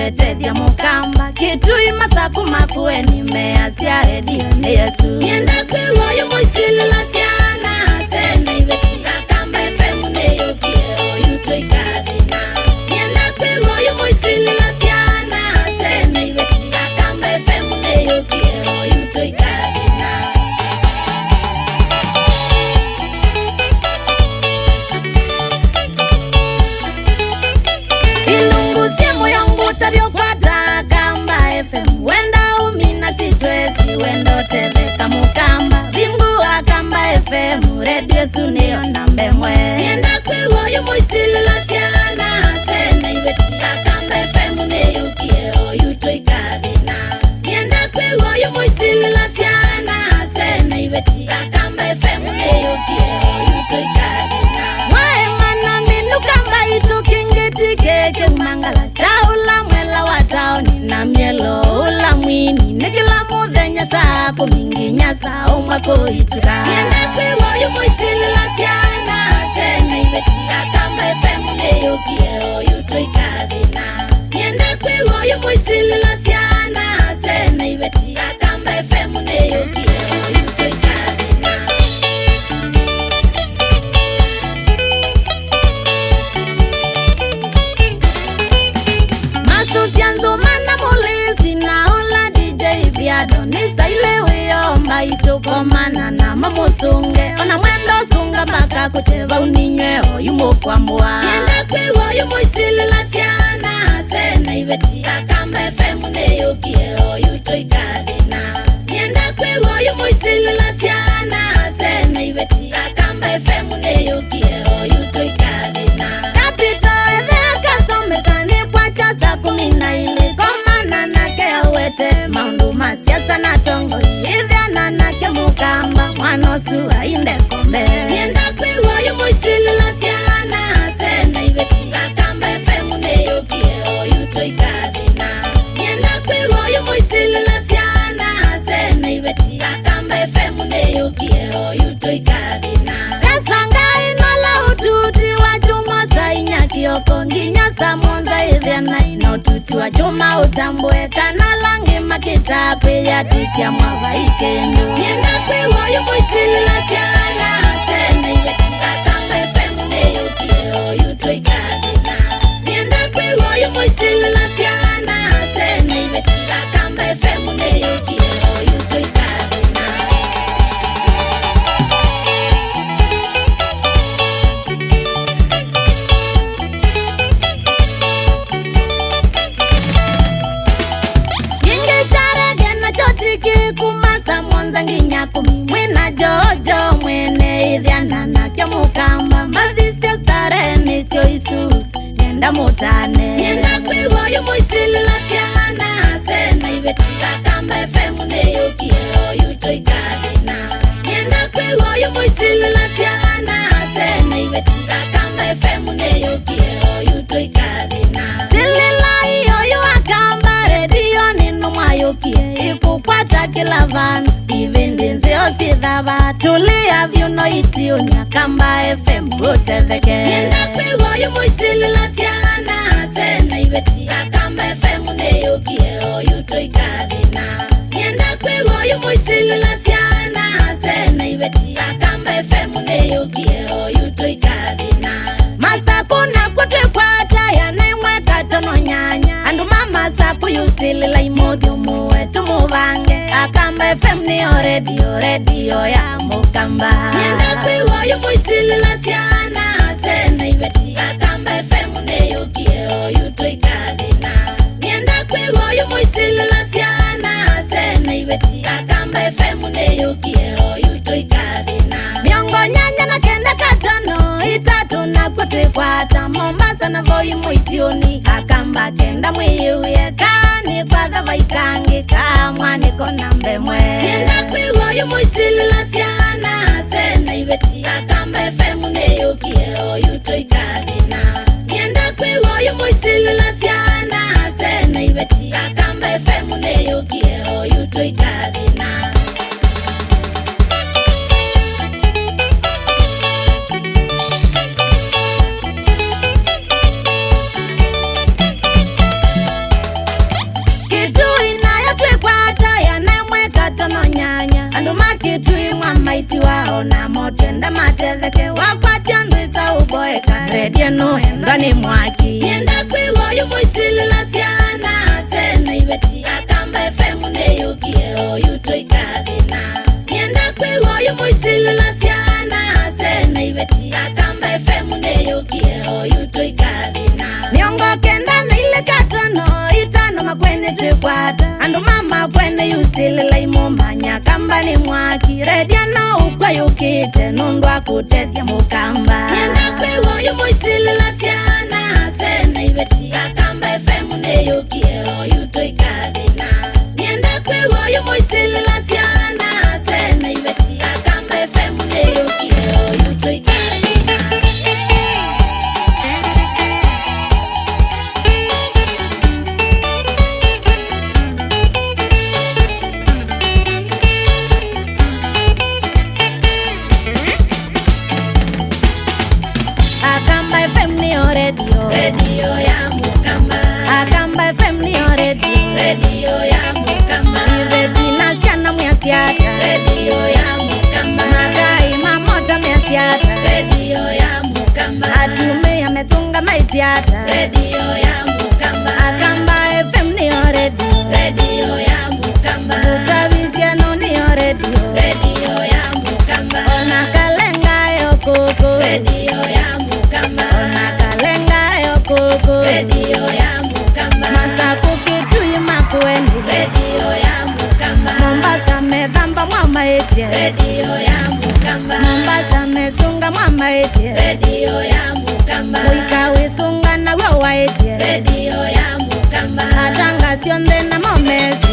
wetedia mukamba kitui masaku makuwe nimeasia redio ni Yesu nienda kwiwa yu muisilila siana sena ibeti Akamba FM neyokie oyuto ikadina nienda kwiwa yu muisilila siana sena ibeti Akamba FM neyokie oyuto ikadina ilunguzie moyo wangu tabiokwata Akamba FM wenda umina sitresi wendo teveka mukamba vingu Akamba FM radio sunio nambe mwe nienda kwiwa yu muisilila siana sena ibeti Akamba FM neyokie oyuto ikadina nienda kwiwa yu muisilila siana sena ibeti Akamba FM neyokie oyuto ikadina wae mana minu kamba itu kingiti keke umangala taula mwela watao nina mielo ula mwini nikila muthenya sako mingi nyasa umwako ituka nienda kwiwa yu muisilila siana sena ibeti Akamba FM neyokie oyuto ikadina nienda kwiwa yu muisilila siana sena ibeti Akamba FM neyokie oyuto ikadina masusianzo mana mulisi na ula DJ Biado nisa ilewe yomba itukomana na mamusunge ona mwendo sunga maka kucheva uninywe oyumo kwa mbwa nienda kwiwa yu muisilila siana sena ibeti Akamba FM neyokie oyuto ikadina nienda kwiwa yu muisilila siana sena ibeti Akamba FM neyokie oyuto ikadina kapito edheka somesani kwa chasa 12 komana nake awete maundu masiasa na tongo idhiana nake mukamba mwanosu ainde kombe nienda kwiwa yu muisilila siana sena ibeti Akamba FM neyokie oyuto ikadina nienda kwiwa yu muisilila siana sena ibeti Akamba FM neyokie oyuto ikadina kasanga inola ututi wa chuma sainya kioko nginyasa monza idhiana inotuti wa chuma utambue kanalangi makita kweya tisia mwava ikendo nienda kwiwa yu muisilila siana sena ibeti Akamba FM neyokie oyuto ikadina nienda kwiwa yu muisilila siana sena ibeti Akamba FM neyokie oyuto ikadina kumasa monza nginya kumwina jojo mwene idhiana nake mukamba mathisia stare nisio isu nenda mutane nienda kwiwa yu muisilila siana sena ibeti Akamba FM neyokie oyuto ikadina nienda kwiwa yu muisilila siana sena ibeti Akamba FM neyokie oyuto ikadina silila iyo yu Akamba radio ninu mwayokie ikukwata kila vanu ivindi nzio sithava tulia vyuno itiuni Akamba FM utetheke nienda kwiwa yu muisilila siana sena ibeti Akamba FM neyokie oyuto ikadina nienda kwiwa yu muisilila siana sena ibeti Akamba FM neyokie oyuto ikadina masakuna kutikwata yanaimweka tono nyanya andu mama saku yusilila imothi umuwe tumuvange Akamba FM niyo radio ya mukamba nienda kwiwa yu muisilila siana sena ibeti Akamba FM neyokie oyuto ikadina nienda kwiwa yu muisilila siana sena ibeti Akamba FM neyokie oyuto ikadina miongo nyanya na kenda katano itatu na kutikwata Mombasa na voi muitiuni Akamba kenda mwiuye kani kwa dhava ikangi kamwa niko nambe mwe nienda kwiwa yu muisilila siana sena ibeti Akamba FM neyokie oyuto ikadina nienda kwiwa yu muisilila siana sena ibeti Akamba FM neyokie oyuto ikadina Mwathani mwa maiti wao na motenda matetheke wakwatia ndwisa uboeka redio no endani mwaki yenda kwiwa yumuisilila siana sena ibeti Akamba FM neyukie oyuto ikadina yenda kwiwa yumuisilila siana sena ibeti Akamba FM neyukie oyuto ikadina miongo kenda na ile katano itano makwene trikwata andu mama kwene yusilila imomanya kambani mwaki redio no ukwayukite nundu akutethia mukamba yenda kwiwa yumuisilila siana sena ibeti Akamba FM neyukie oyuto ikadina yenda kwiwa yumuisilila siana sena ibeti Akamba FM neyukie oyuto ikadina redio ya mukamba Akamba FM niyo redio ya mukamba ibeti nasiana mwiasiata redio ya mukamba magai mamota mwiasiata redio ya mukamba atume ya mesunga maitiata redio ya mukamba Akamba FM niyo redio ya mukamba utavisiano niyo redio ya mukamba ona kalenga yokoko redio ya mukamba ona kalenga yokoko redio ya mukamba Masaku Kitui Makueni redio ya mukamba Mombasa medhamba mwama etie redio ya mukamba Mombasa mesunga mwama etie redio ya mukamba Wika wisunga na wewa etie redio ya mukamba Atanga sionde na momesi